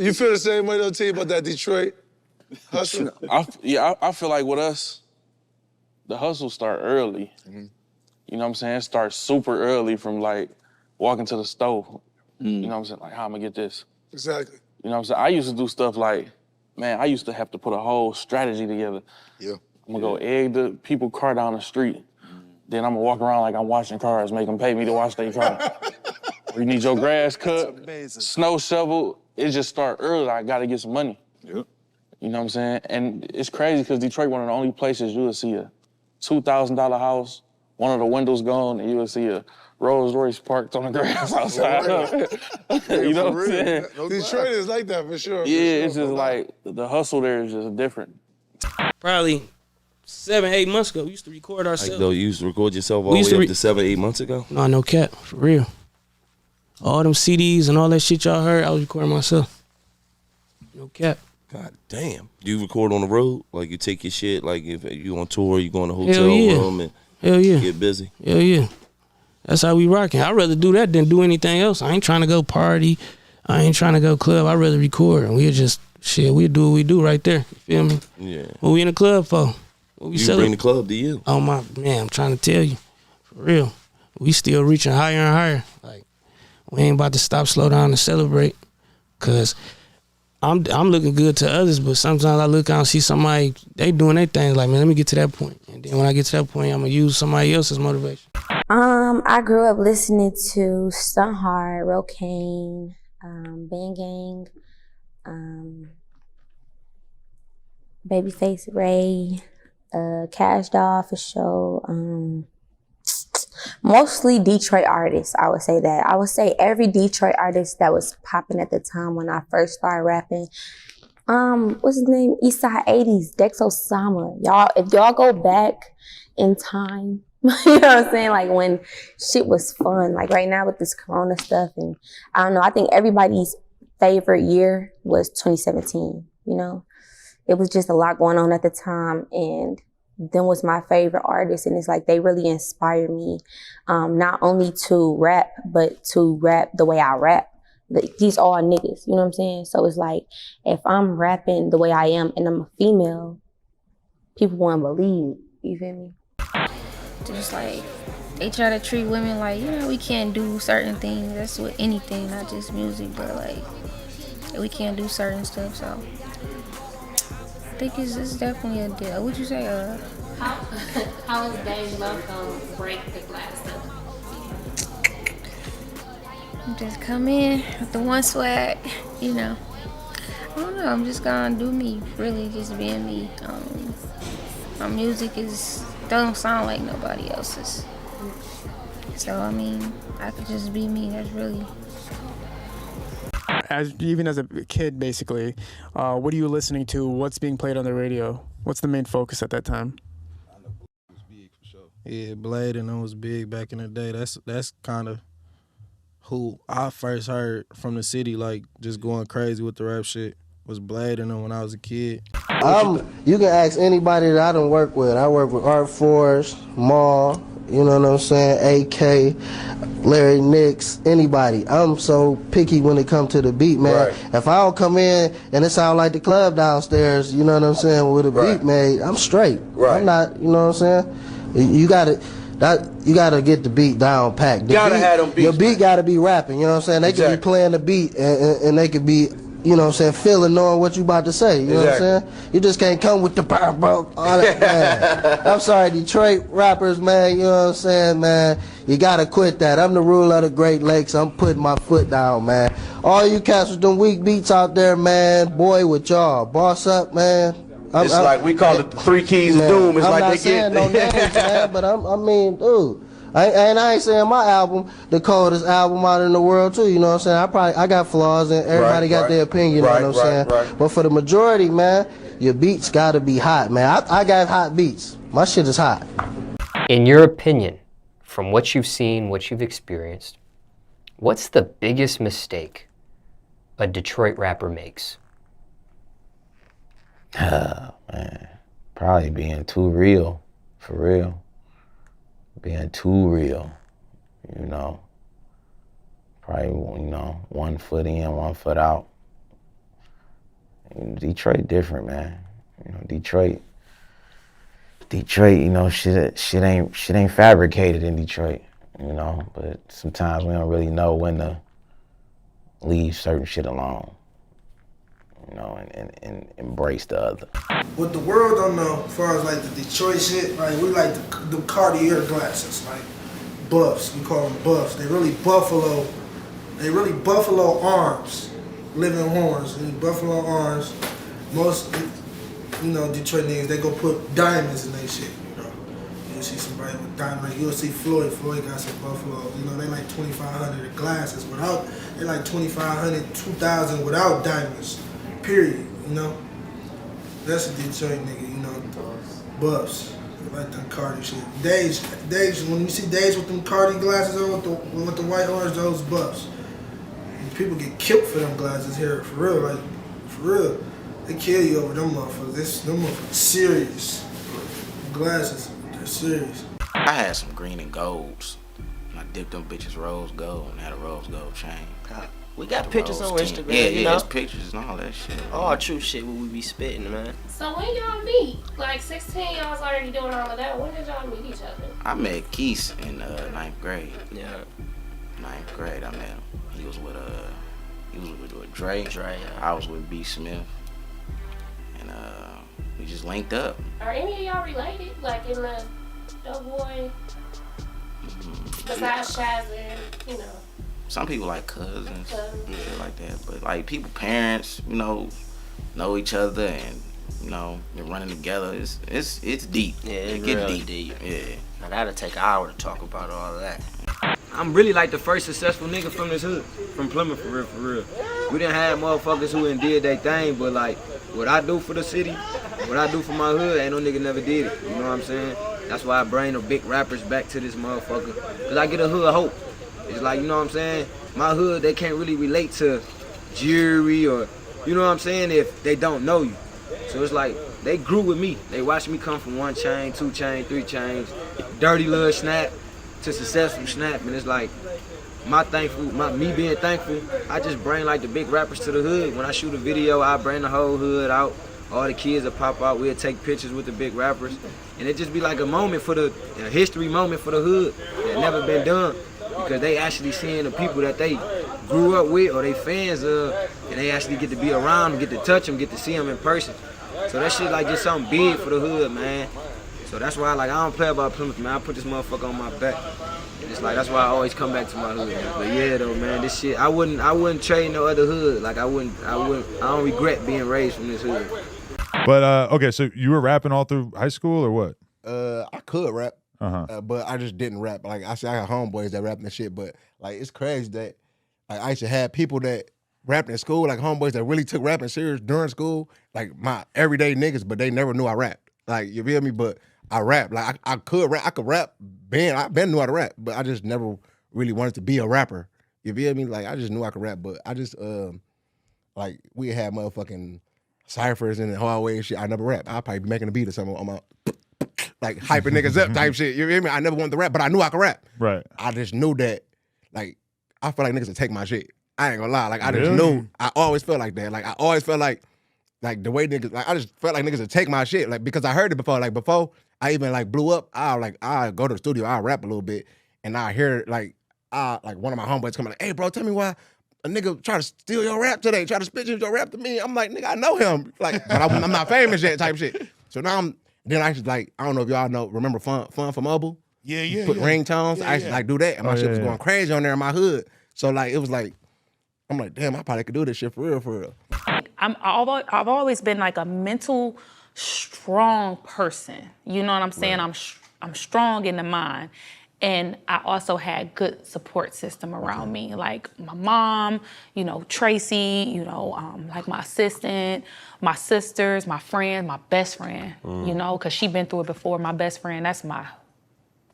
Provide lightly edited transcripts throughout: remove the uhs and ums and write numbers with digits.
You feel the same way though, T, about that Detroit hustle? I feel like with us, the hustle start early. Mm-hmm. You know what I'm saying? It starts super early from like walking to the store. You know what I'm saying? Like, how I'm gonna get this? Exactly. You know what I'm saying? I used to do stuff like, man, I used to have to put a whole strategy together. Yeah. I'm gonna go egg the people car down the street. Then I'm gonna walk around like I'm washing cars, make them pay me to wash their car. Or you need your grass cut, snow shovel. It just start early. I gotta get some money. Yep. You know what I'm saying? And it's crazy because Detroit, one of the only places you will see a $2,000 house, one of the windows gone, and you will see a Rolls Royce parked on the grass outside. You know what I'm saying? Detroit is like that for sure. Yeah, it's just like the hustle there is just different. Probably 7-8 months ago, we used to record ourselves. Like, though, you used to record yourself all the way up to 7-8 months ago? No cap, for real. All them CDs and all that shit y'all heard, I was recording myself. No cap. God damn. Do you record on the road? Like, you take your shit, like, if you on tour, you go in a hotel room and get busy? Hell yeah. That's how we rocking. I'd rather do that than do anything else. I ain't trying to go party. I ain't trying to go club. I'd rather record. And we'll just, we do what we do right there. You feel me? Yeah. What we in the club for? What we bring the club to you. Oh, my, man, I'm trying to tell you. For real. We still reaching higher and higher. Like, we ain't about to stop, slow down, and celebrate. Because I'm looking good to others, but sometimes I look out and see somebody, they doing their thing. Like, man, let me get to that point. And then when I get to that point, I'm going to use somebody else's motivation. I grew up listening to Stunt Hard, Rocaine, Bang Gang, Babyface Ray, Kash for sure. Mostly Detroit artists, I would say that. I would say every Detroit artist that was popping at the time when I first started rapping. What's his name? Eastside 80s, Dex Osama. Y'all, if y'all go back in time, you know what I'm saying? Like when shit was fun. Like right now with this Corona stuff, and I don't know, I think everybody's favorite year was 2017, you know? It was just a lot going on at the time, and them was my favorite artists, and it's like they really inspired me, not only to rap, but to rap the way I rap. These all niggas, you know what I'm saying? So it's like, if I'm rapping the way I am and I'm a female, people won't believe, you feel me? Just like, they try to treat women like, you know, we can't do certain things. That's with anything, not just music, but like, we can't do certain stuff, so. I think it's definitely a deal. What'd you say? How is Dave Loaf gonna break the glass up? Just come in with the one swag, you know. I don't know, I'm just gonna do me, really just being me. My music don't sound like nobody else's. So, I mean, I could just be me, that's really. Even as a kid, basically, what are you listening to? What's being played on the radio? What's the main focus at that time? I know was big for sure. Yeah, Blade and them was big back in the day. That's kind of who I first heard from the city, like just going crazy with the rap shit, was Blade and them when I was a kid. You can ask anybody that I done work with. I work with Art Force, Maul, you know what I'm saying, AK, Larry Nix, anybody. I'm so picky when it comes to the beat, man. Right. If I don't come in and it sound like the club downstairs, you know what I'm saying, with a beat made, I'm straight. Right. I'm not, you know what I'm saying? You gotta get the beat down packed. You gotta have them beats. Your beat gotta be rapping, you know what I'm saying? They could be playing the beat and they could be, you know what I'm saying, feeling, knowing what you about to say, you know what I'm saying? You just can't come with the power, bro. All that, man. I'm sorry, Detroit rappers, man, you know what I'm saying, man? You gotta quit that. I'm the ruler of the Great Lakes. I'm putting my foot down, man. All you cats with them weak beats out there, man, boy with y'all. Boss up, man. It's like, we call it the 3 keys of doom. It's I'm like not they saying get... no names, man, but I mean, dude. I ain't saying my album the coldest album out in the world too, you know what I'm saying? I got flaws and everybody got their opinion, you know what I'm saying? But for the majority, man, your beats gotta be hot, man. I got hot beats. My shit is hot. In your opinion, from what you've seen, what you've experienced, what's the biggest mistake a Detroit rapper makes? Oh, man. Probably being too real, for real. Being too real, you know. Probably, you know, 1 foot in, 1 foot out. Detroit different, man. You know, Detroit, you know, shit ain't fabricated in Detroit, you know, but sometimes we don't really know when to leave certain shit alone, you know, and embrace the other. What the world don't know, as far as like the Detroit shit, like we like the Cartier glasses, like buffs. We call them buffs. They really buffalo arms, living horns. Buffalo arms. Most, you know, Detroit niggas, they go put diamonds in their shit. You know, you'll see somebody with diamonds. You'll see Floyd. Floyd got some buffalo. You know, they like $2,500 glasses without. They like $2,500, $2,000 without diamonds. Period. You know. That's a Detroit nigga, you know, buffs, like them Cardi shit. Days, when you see Days with them Cardi glasses on with the white orange, those buffs. And people get killed for them glasses here, for real, like, for real. They kill you over them motherfuckers. Them motherfuckers serious. Glasses, they're serious. I had some green and golds. I dipped them bitches rose gold and had a rose gold chain. We got pictures on Instagram, Yeah, you know? there's pictures and all that shit. All true shit what we be spitting, man. So when y'all meet? Like 16, y'all was already doing all of that. When did y'all meet each other? I met Keith in 9th grade. Yeah. 9th grade, I met him. He was with Dre. Yeah. I was with B. Smith. And we just linked up. Are any of y'all related? Like in the Doughboy? Besides Shaz and, you know. Some people like cousins and shit like that, but like people, parents, you know each other and you know they're running together. It's deep. Yeah, it get really deep. Yeah. Now that'll take an hour to talk about all of that. I'm really like the first successful nigga from this hood, from Plymouth for real. We didn't have motherfuckers who did their thing, but like what I do for the city, what I do for my hood, ain't no nigga never did it. You know what I'm saying? That's why I bring the big rappers back to this motherfucker, cause I get a hood hope. It's like, you know what I'm saying? My hood, they can't really relate to jewelry or, you know what I'm saying, if they don't know you. So it's like, they grew with me. They watched me come from 1 chain, 2 chains, 3 chains, dirty little snap to successful snap. And it's like, me being thankful, I just bring like the big rappers to the hood. When I shoot a video, I bring the whole hood out. All the kids that pop out, we'll take pictures with the big rappers. And it just be like a history moment for the hood that never been done. Because they actually seeing the people that they grew up with or they fans of, and they actually get to be around them, get to touch them, get to see them in person. So that shit like just something big for the hood, man. So that's why like I don't play about Plymouth, man. I put this motherfucker on my back. And it's like that's why I always come back to my hood. Man. But yeah though, man, this shit I wouldn't trade no other hood. Like I don't regret being raised from this hood. But okay, so you were rapping all through high school or what? I could rap. Uh-huh. But I just didn't rap. Like I said, I got homeboys that rap and shit. But like it's crazy that like I used to have people that rapped in school, like homeboys that really took rapping serious during school, like my everyday niggas, but they never knew I rapped. Like you feel me? But I rap. Like I could rap. I could rap. I been knew how to rap, but I just never really wanted to be a rapper. You feel me? Like I just knew I could rap, but I just like we had motherfucking ciphers in the hallway and shit. I never rap. I'll probably be making a beat or something on my like hyping niggas up type shit. You hear me? I never wanted to rap, but I knew I could rap. Right. I just knew that, like, I feel like niggas would take my shit. I ain't gonna lie. Like, I just knew. I always felt like that. Like, I always felt like the way niggas, like, I just felt like niggas would take my shit. Like, because I heard it before. Like, before I even, like, blew up, I'll go to the studio, I'll rap a little bit, and I hear, like one of my homeboys come like, hey, bro, tell me why a nigga try to steal your rap today, try to spit your rap to me. I'm like, nigga, I know him. Like, but I'm not famous yet type shit. So now then I just like, I don't know if y'all remember Fun for Mobile? Yeah. Put ringtones. I used to like do that, and my shit was going crazy on there in my hood. So like, it was like, I'm like, damn, I probably could do this shit for real. I've always been like a mental strong person. You know what I'm saying? Right. I'm strong in the mind. And I also had good support system around me, like my mom, you know, Tracy, you know, like my assistant, my sisters, my friend, my best friend, you know, because she been through it before. My best friend, that's my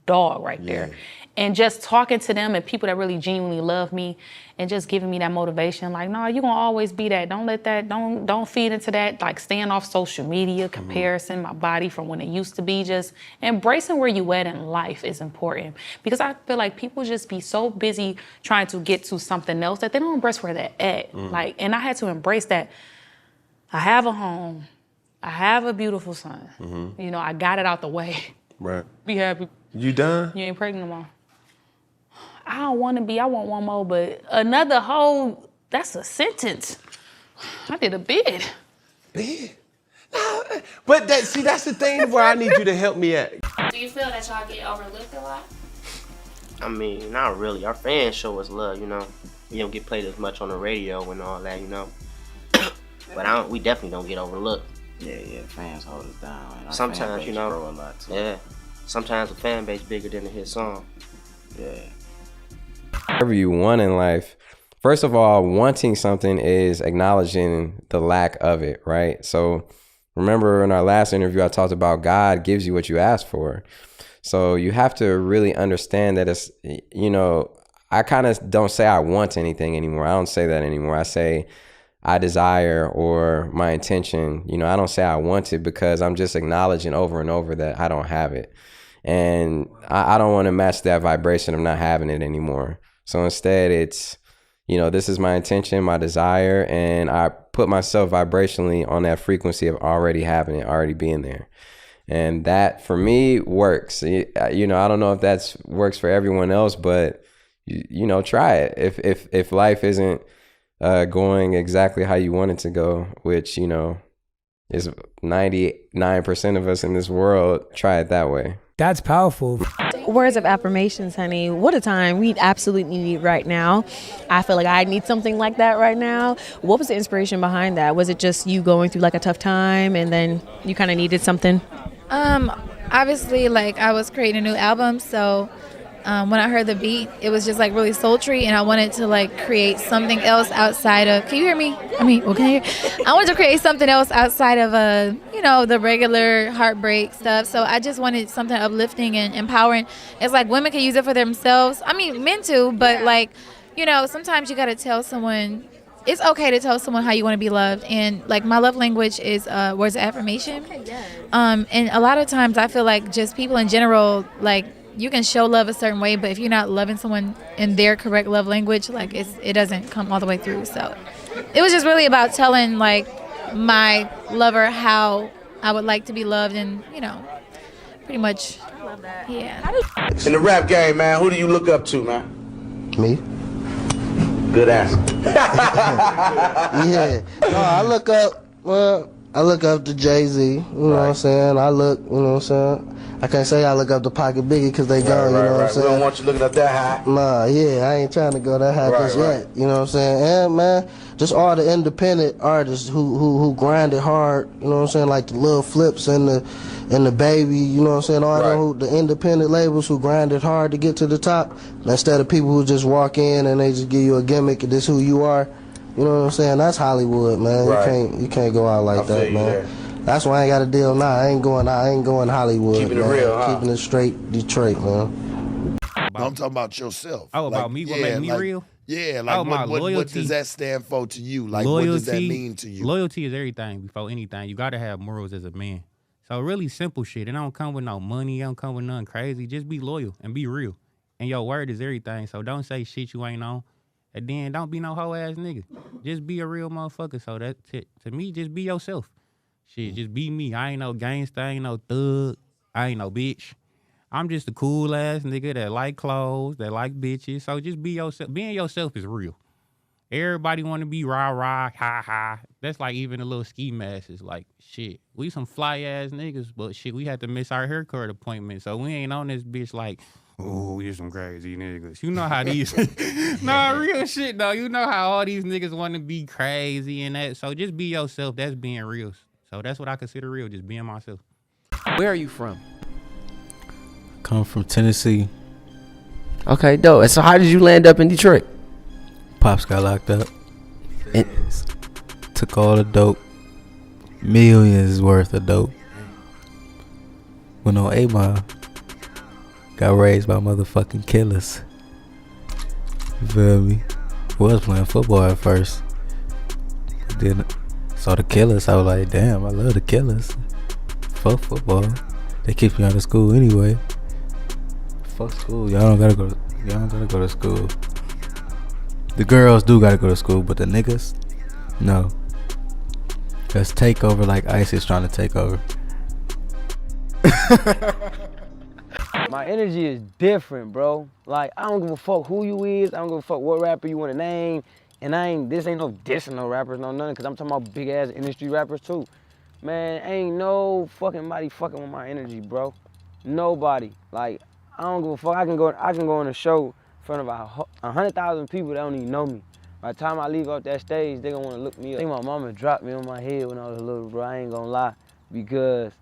dog right there. And just talking to them and people that really genuinely love me and just giving me that motivation, like, no, you're gonna always be that. Don't let that, don't feed into that, like staying off social media, comparison, my body from when it used to be. Just embracing where you at in life is important. Because I feel like people just be so busy trying to get to something else that they don't embrace where they're at. Like, and I had to embrace that I have a home. I have a beautiful son. Mm-hmm. You know, I got it out the way. Right. Be happy. You done? You ain't pregnant no more. I don't want to be. I want one more, but another hoe, that's a sentence. I did a bid. Bid? No, but that's the thing where I need you to help me at. Do you feel that y'all get overlooked a lot? I mean, not really. Our fans show us love, you know. We don't get played as much on the radio and all that, you know. But we definitely don't get overlooked. Yeah, fans hold us down. And our fan Sometimes, base you know. grow a lot too. Yeah. Sometimes the fan base bigger than the hit song. Yeah. Whatever you want in life, first of all, wanting something is acknowledging the lack of it, right? So remember in our last interview, I talked about God gives you what you ask for. So you have to really understand that it's, you know, I kind of don't say I want anything anymore. I don't say that anymore. I say I desire or my intention. You know, I don't say I want it because I'm just acknowledging over and over that I don't have it. And I don't want to match that vibration of not having it anymore. So instead it's, you know, this is my intention, my desire, and I put myself vibrationally on that frequency of already having it, already being there. And that for me works. You know, I don't know if that works for everyone else, but you know, try it. If life isn't going exactly how you want it to go, which, you know, is 99% of us in this world, try it that way. That's powerful. Words of affirmations, honey. What a time we absolutely need right now. I feel like I need something like that right now. What was the inspiration behind that? Was it just you going through like a tough time and then you kind of needed something? Obviously, like I was creating a new album, so when I heard the beat, it was just like really sultry, and I wanted to like create something else outside of. Can you hear me? I mean, okay. I wanted to create something else outside of you know, the regular heartbreak stuff. So I just wanted something uplifting and empowering. It's like women can use it for themselves. I mean, men too, but like, you know, sometimes you gotta tell someone. It's okay to tell someone how you want to be loved, and like my love language is words of affirmation. And a lot of times I feel like just people in general, like you can show love a certain way, but if you're not loving someone in their correct love language, like it doesn't come all the way through. So it was just really about telling like my lover how I would like to be loved, and you know, pretty much. I love that. Yeah. In the rap game, man, who do you look up to, man? Me? Good answer. Yeah. No, I look up to Jay-Z, you know what I'm saying? I look, you know what I'm saying? I can't say I look up to Pocket Biggie because they gone, you know what I'm saying? We don't want you looking up that high. Nah, yeah, I ain't trying to go that high just yet, you know what I'm saying? And man, just all the independent artists who grinded hard, you know what I'm saying? Like the Lil Flips and the Baby, you know what I'm saying? All the independent labels who grinded hard to get to the top, instead of people who just walk in and they just give you a gimmick and this who you are. You know what I'm saying? That's Hollywood, man. You can't go out like that, man. That's why I ain't got a deal now. I ain't going Hollywood. Keeping it man. real, huh? Keeping it straight Detroit, man. I'm talking about yourself. Oh, about me? What make me real? Yeah, like what does that stand for to you? Like loyalty, what does that mean to you? Loyalty is everything before anything. You gotta have morals as a man. So really simple shit. It don't come with no money. It don't come with nothing crazy. Just be loyal and be real. And your word is everything. So don't say shit you ain't on. And then don't be no hoe ass nigga. Just be a real motherfucker. So that's it. To me, just be yourself. Shit, just be me. I ain't no gangsta, I ain't no thug, I ain't no bitch. I'm just a cool ass nigga that like clothes, that like bitches. So just be yourself. Being yourself is real. Everybody want to be rah, ha, ha. That's like even the little ski masks. Like, shit, we some fly ass niggas, but shit, we had to miss our haircut appointment. So we ain't on this bitch like, oh, we some crazy niggas. You know how these, nah, real shit though. You know how all these niggas want to be crazy and that. So just be yourself. That's being real. So that's what I consider real, just being myself. Where are you from? Come from Tennessee. Okay, dope. And so how did you land up in Detroit? Pops got locked up. Took all the dope. Millions worth of dope. Went on 8 Mile. Got raised by motherfucking killers. You feel me? Was playing football at first. Then saw the killers. I was like, damn, I love the killers. Fuck football. They kick me out of school anyway. Fuck school. Y'all don't gotta go to school. The girls do gotta go to school, but the niggas, no. Cause takeover like Ice is trying to take over. My energy is different, bro. Like, I don't give a fuck who you is. I don't give a fuck what rapper you want to name. And this ain't no dissing no rappers, no nothing, because I'm talking about big-ass industry rappers, too. Man, ain't no fucking body fucking with my energy, bro. Nobody. Like, I don't give a fuck. I can go on a show in front of 100,000 people that don't even know me. By the time I leave off that stage, they gonna want to look me up. I think my mama dropped me on my head when I was little, bro. I ain't gonna lie, because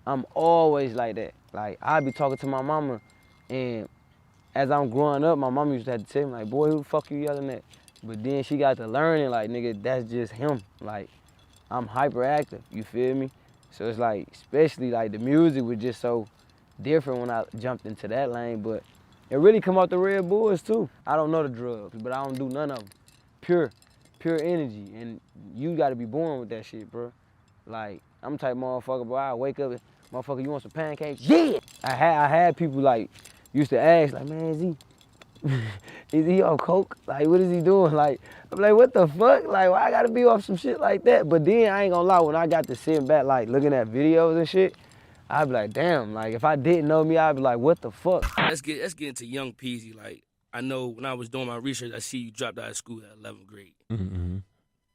I'm always like that. Like, I be talking to my mama, and as I'm growing up, my mama used to have to tell me, like, boy, who the fuck you yelling at? But then she got to learning, like, nigga, that's just him. Like, I'm hyperactive, you feel me? So it's like, especially like the music was just so different when I jumped into that lane, but it really come out the Red Bulls too. I don't know the drugs, but I don't do none of them. Pure energy, and you gotta be born with that shit, bro. Like, I'm the type of motherfucker, bro, I wake up and, motherfucker, you want some pancakes? Yeah! I had people like, used to ask, like, man, is he on coke? Like, what is he doing? Like, I'm like, what the fuck? Like, why I gotta be off some shit like that? But then, I ain't gonna lie, when I got to sitting back, like, looking at videos and shit, I'd be like, damn, like, if I didn't know me, I'd be like, what the fuck? Let's get into Young Peasy. Like, I know when I was doing my research, I see you dropped out of school at 11th grade. Mm-hmm.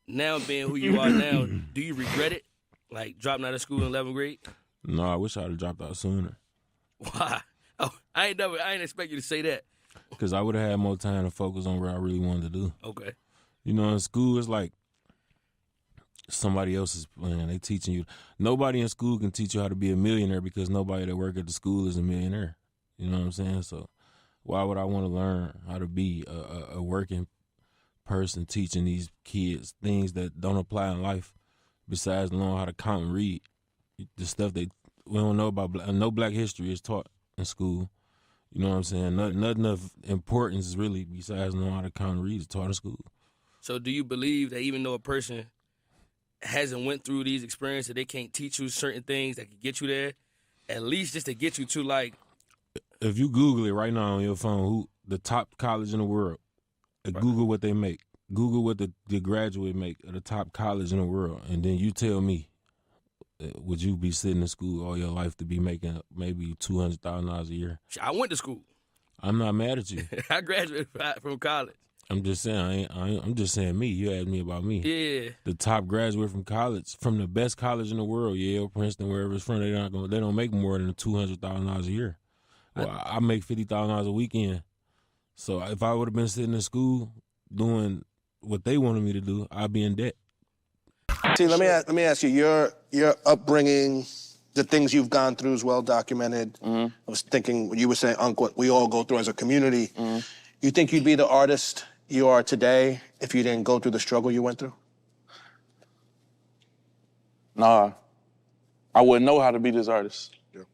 Now being who you are now, do you regret it? Like, dropping out of school in 11th grade? No, I wish I'd have dropped out sooner. Why? Oh, I ain't expect you to say that. Because I would have had more time to focus on what I really wanted to do. Okay. You know, in school, it's like somebody else is playing. They teaching you. Nobody in school can teach you how to be a millionaire because nobody that work at the school is a millionaire. You know what I'm saying? So why would I want to learn how to be a working person teaching these kids things that don't apply in life besides knowing how to count and read? The stuff we don't know about. No black history is taught in school. You know what I'm saying? Nothing of importance really besides knowing how to count and read is taught in school. So do you believe that even though a person hasn't went through these experiences, they can't teach you certain things that can get you there, at least just to get you to, like... If you Google it right now on your phone, who the top college in the world, Google what they make. Google what the graduate make at the top college in the world, and then you tell me, would you be sitting in school all your life to be making maybe $200,000 a year? I went to school. I'm not mad at you. I graduated from college. I'm just saying. I'm just saying me. You asked me about me. Yeah. The top graduate from college, from the best college in the world, Yale, Princeton, wherever it's from, they don't make more than $200,000 a year. Well, I make $50,000 a weekend. So if I would have been sitting in school doing what they wanted me to do, I'd be in debt. See, let me ask you. Your upbringing, the things you've gone through is well documented. I was thinking when you were saying, Unc, what we all go through as a community. You think you'd be the artist you are today if you didn't go through the struggle you went through? Nah, I wouldn't know how to be this artist. Yeah. You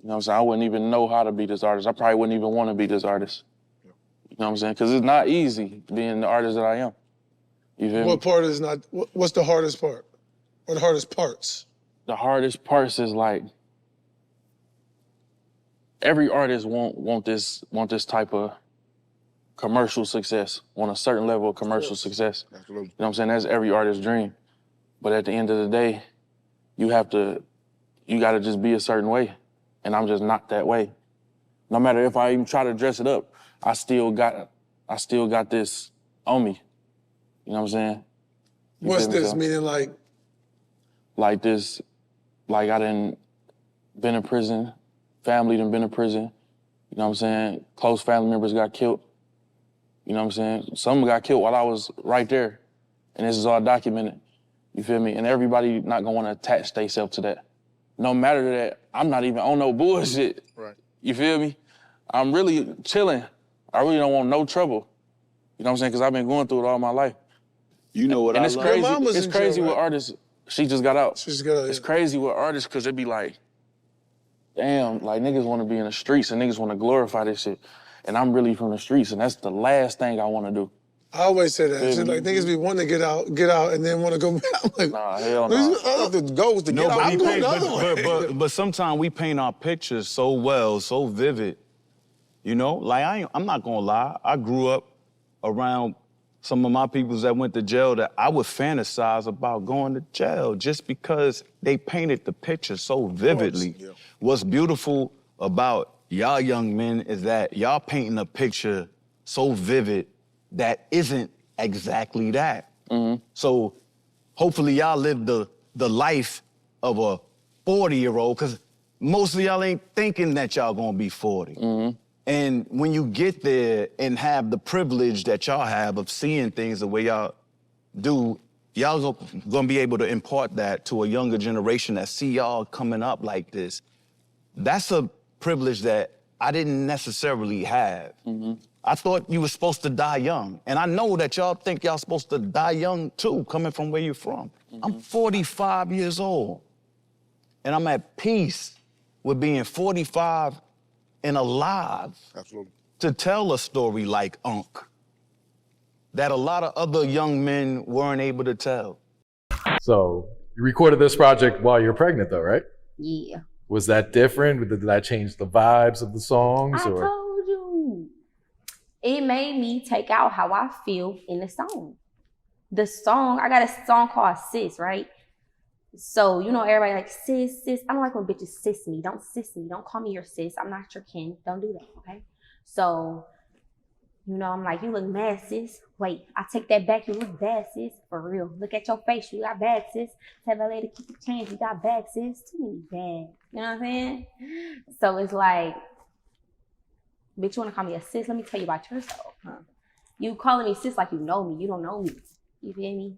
know what I'm saying? I wouldn't even know how to be this artist. I probably wouldn't even want to be this artist. Yeah. You know what I'm saying? Because it's not easy being the artist that I am. You feel me? What part is not, what's the hardest part? Or the hardest parts? The hardest parts is like, every artist want this type of commercial success, want a certain level of commercial success. Absolutely. You know what I'm saying? That's every artist's dream. But at the end of the day, you gotta just be a certain way. And I'm just not that way. No matter if I even try to dress it up, I still got this on me. You know what I'm saying? What's this, meaning like? Like this, like I done been in prison, family done been in prison. You know what I'm saying? Close family members got killed. You know what I'm saying? Some got killed while I was right there. And this is all documented. You feel me? And everybody not gonna wanna attach themselves to that. No matter that, I'm not even on no bullshit. Right. You feel me? I'm really chilling. I really don't want no trouble. You know what I'm saying? Because I've been going through it all my life. You know what and I it's love? crazy. Your mom was It's in crazy jail, with right? artists. She just got out. She just got out. It's crazy with artists because it be like, damn, like niggas want to be in the streets and niggas want to glorify this shit. And I'm really from the streets, and that's the last thing I want to do. I always say that. It's like niggas be wanting to get out, and then want to go back. I'm like, nah, hell no. The goal is to get out. I'm going the other way. But sometimes we paint our pictures so well, so vivid. You know, like I'm not gonna lie. I grew up around some of my peoples that went to jail that I would fantasize about going to jail just because they painted the picture so vividly. Yeah. What's beautiful about y'all young men is that y'all painting a picture so vivid that isn't exactly that. So hopefully y'all live the life of a 40-year-old, because most of y'all ain't thinking that y'all gonna be 40. And when you get there and have the privilege that y'all have of seeing things the way y'all do, y'all gonna be able to impart that to a younger generation that see y'all coming up like this. That's a privilege that I didn't necessarily have. I thought you were supposed to die young. And I know that y'all think y'all supposed to die young too, coming from where you're from. I'm 45 years old. And I'm at peace with being 45 and alive. Absolutely. To tell a story like Unc that a lot of other young men weren't able to tell. So you recorded this project while you're pregnant though, right? Yeah. Was that different? Did that change the vibes of the songs? I told you. It made me take out how I feel in the song. The song, I got a song called Sis, right? So, you know, everybody like, sis. I don't like when bitches sis me. Don't sis me. Don't call me your sis. I'm not your kin. Don't do that, okay? So, you know, I'm like, you look mad, sis. Wait, I take that back. You look bad, sis. For real. Look at your face. You got bad, sis. Tell that lady to keep the change. You got bad, sis. Too many bad. You know what I'm saying? So it's like, bitch, you want to call me a sis? Let me tell you about yourself, huh? You calling me sis like you know me. You don't know me. You feel me?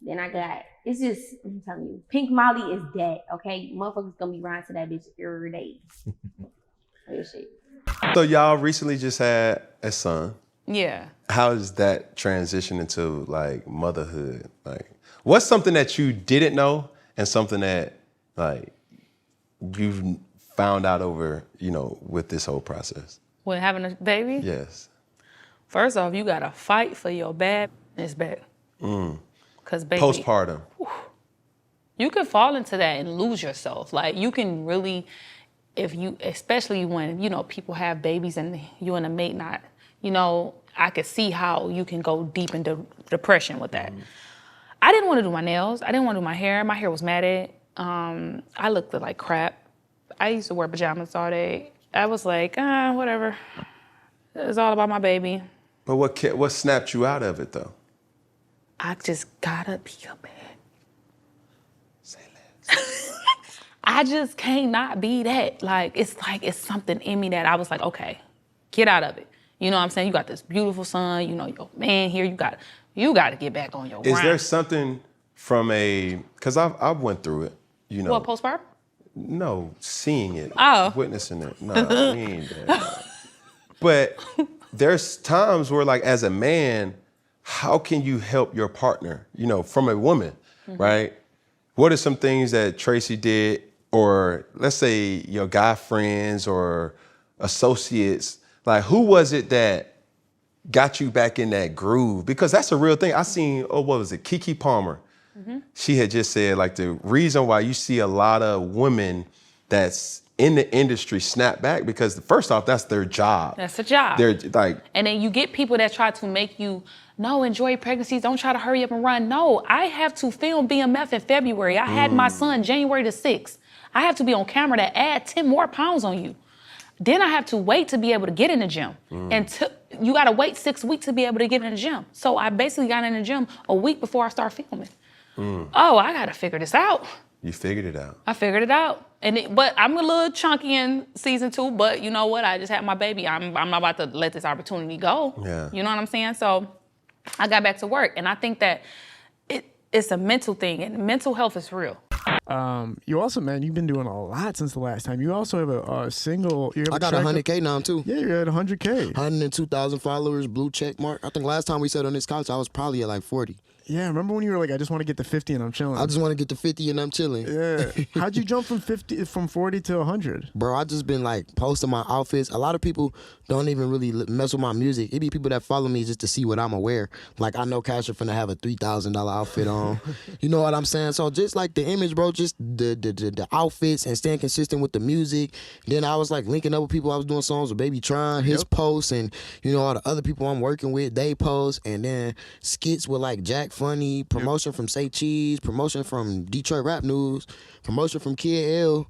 Then I got, it's just, I'm telling you, Pink Molly is dead, okay? Motherfuckers gonna be riding to that bitch every day. Real shit. So y'all recently just had a son. Yeah. How does that transition into like motherhood? Like, what's something that you didn't know and something that like you found out over, you know, with this whole process? With having a baby? Yes. First off, you gotta fight for your bad it's bad. Cause baby, postpartum. You can fall into that and lose yourself. Like you can really, especially when, you know, people have babies and you and a mate not, you know, I could see how you can go deep into depression with that. I didn't want to do my nails. I didn't want to do my hair. My hair was matted. I looked like crap. I used to wear pajamas all day. I was like, whatever. It's all about my baby. But what snapped you out of it though? I just gotta be a man. Say less. I just can't not be that. Like it's something in me that I was like, okay, get out of it. You know what I'm saying? You got this beautiful son, you know, your man here, you got to get back on your grind. Is there something from because I went through it, you know. What, postpartum? No, seeing it, witnessing it. No, we ain't that. But there's times where like as a man, how can you help your partner, you know, from a woman, right? What are some things that Tracy did, or let's say your guy friends or associates, like who was it that got you back in that groove? Because that's a real thing. I seen, what was it, Keke Palmer. She had just said like the reason why you see a lot of women that's in the industry snap back, because first off, that's their job. That's a job. They're like, and then you get people that try to make you, no, enjoy pregnancies, don't try to hurry up and run. No, I have to film BMF in February. I had my son January the 6th. I have to be on camera to add 10 more pounds on you. Then I have to wait to be able to get in the gym. And you gotta wait 6 weeks to be able to get in the gym. So I basically got in the gym a week before I start filming. Oh, I gotta figure this out. You figured it out. I figured it out. But I'm a little chunky in season 2, but you know what? I just had my baby. I'm not about to let this opportunity go. Yeah. You know what I'm saying? So I got back to work, and I think that it's a mental thing, and mental health is real. You also, man, you've been doing a lot since the last time. You also have a single. I got 100K now too. Yeah, you're at 100K. 102,000 followers, blue check mark. I think last time we said on this couch, I was probably at like 40. Yeah, remember when you were like, I just want to get to 50 and I'm chilling? I just want to get to 50 and I'm chilling. Yeah. How'd you jump from 40 to 100? Bro, I just been like posting my outfits. A lot of people don't even really mess with my music. It be people that follow me just to see what I'ma wear. Like I know Kash finna have a $3,000 outfit on. You know what I'm saying? So just like the image, bro, just the outfits and staying consistent with the music. Then I was like linking up with people. I was doing songs with Baby Tron, his posts, and you know all the other people I'm working with, they posts, and then skits with like Jack Funny, promotion from Say Cheese, promotion from Detroit Rap News, promotion from Kid L.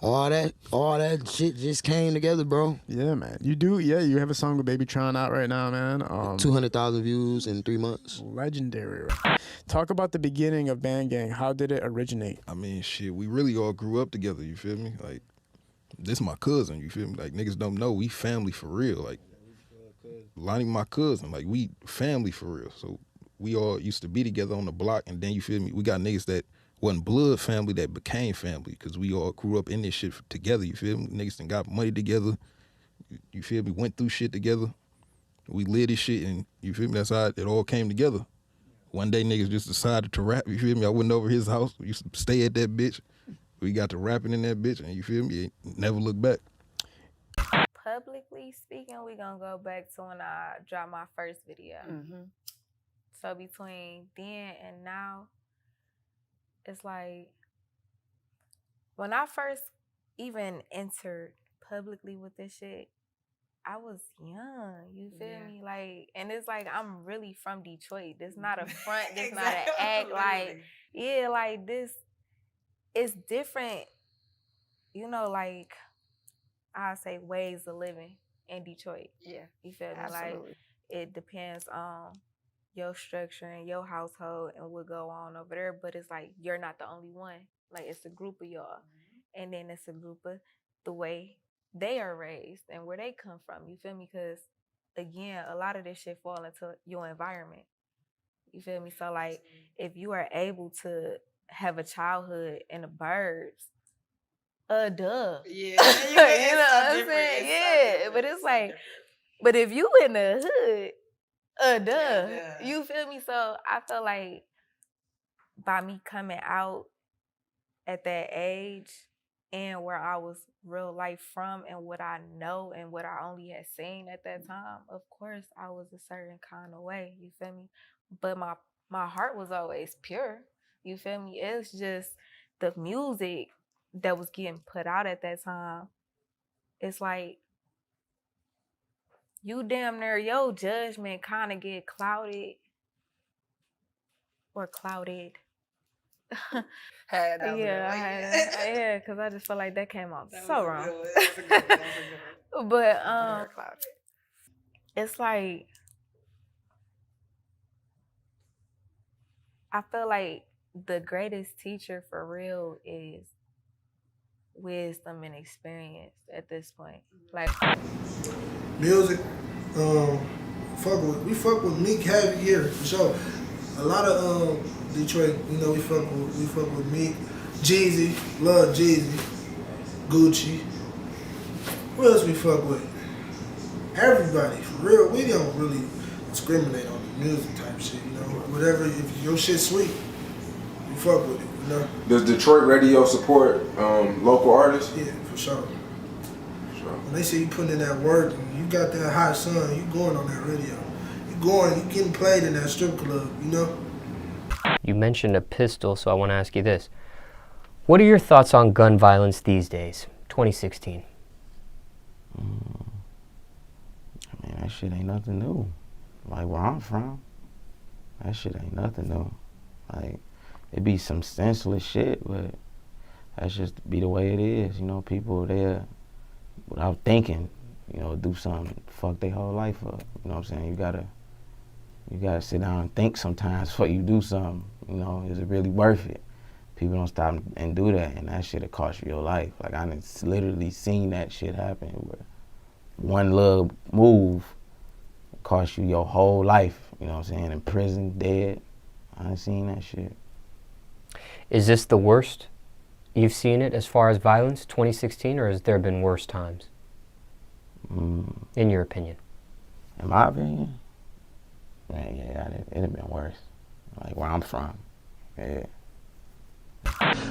All that shit just came together, bro. Yeah, man. You have a song with Baby Tron out right now, man. 200,000 views in 3 months. Legendary. Talk about the beginning of Band Gang. How did it originate? I mean, shit, we really all grew up together, you feel me? Like, this my cousin, you feel me? Like, niggas don't know, we family for real. Like, Lonnie my cousin, like, we family for real. So we all used to be together on the block, and then, you feel me, we got niggas that wasn't blood family that became family, because we all grew up in this shit together, you feel me? Niggas done got money together, you feel me? Went through shit together. We lived this shit, and you feel me? That's how it all came together. One day niggas just decided to rap, you feel me? I went over his house, we used to stay at that bitch. We got to rapping in that bitch, and you feel me? Never look back. Publicly speaking, we gonna go back to when I dropped my first video. So between then and now, it's like, when I first even entered publicly with this shit, I was young, you feel me? Like, and it's like, I'm really from Detroit. This not a front, this not an act. Like, yeah, like this, it's different, you know, like, I say ways of living in Detroit. Yeah. You feel me? Absolutely. Like, it depends on your structure and your household and what go on over there, but it's like, you're not the only one. Like, it's a group of y'all. And then it's a group of the way they are raised and where they come from. You feel me? Because, again, a lot of this shit fall into your environment. You feel me? So, like, if you are able to have a childhood in the burbs, duh. Yeah. You know what I'm saying? Yeah. But it's like, but if you in the hood, duh. You feel me? So I feel like by me coming out at that age and where I was real life from and what I know and what I only had seen at that time, of course I was a certain kind of way. You feel me? But my heart was always pure. You feel me? It's just the music that was getting put out at that time. It's like, you damn near, your judgment kind of get clouded. Or clouded. Yeah, because I just feel like that came out so wrong. But it's like, I feel like the greatest teacher for real is wisdom and experience at this point. Like, music, we fuck with Meek heavy here for sure. A lot of Detroit, you know, we fuck with Meek, Jeezy, love Jeezy, Gucci. Who else we fuck with? Everybody, for real. We don't really discriminate on the music type shit, you know. Whatever, if your shit sweet, we fuck with it, you know. Does Detroit radio support local artists? Yeah, for sure. When they see you putting in that work and you got that hot sun, you going on that radio. You getting played in that strip club, you know? You mentioned a pistol, so I want to ask you this. What are your thoughts on gun violence these days, 2016? I mean, that shit ain't nothing new. Like, where I'm from, that shit ain't nothing new. Like, it be some senseless shit, but that's just be the way it is. You know, people there, without thinking, you know, do something, fuck their whole life up. You know what I'm saying? You gotta sit down and think sometimes before you do something. You know, is it really worth it? People don't stop and do that, and that shit'll cost you your life. Like, I done literally seen that shit happen where one little move cost you your whole life. You know what I'm saying? In prison, dead. I done seen that shit. Is this the worst you've seen it as far as violence, 2016, or has there been worse times? In your opinion? In my opinion? Man, yeah, it'd have been worse. like where I'm from. Yeah.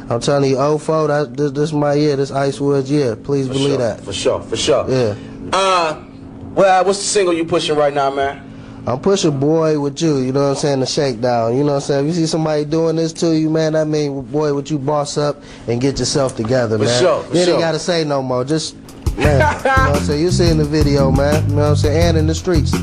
I'm telling you, 04, this my year, this Icewood's year. Please believe that. For sure. Yeah. Well, what's the single you pushing right now, man? I'm pushing Boy With You, you know what I'm saying, the shakedown. You know what I'm saying? If you see somebody doing this to you, man, that mean Boy With You, boss up and get yourself together, man. For You sure. ain't gotta say no more. Just, man, you know what I'm saying? You see in the video, man. You know what I'm saying? And in the streets.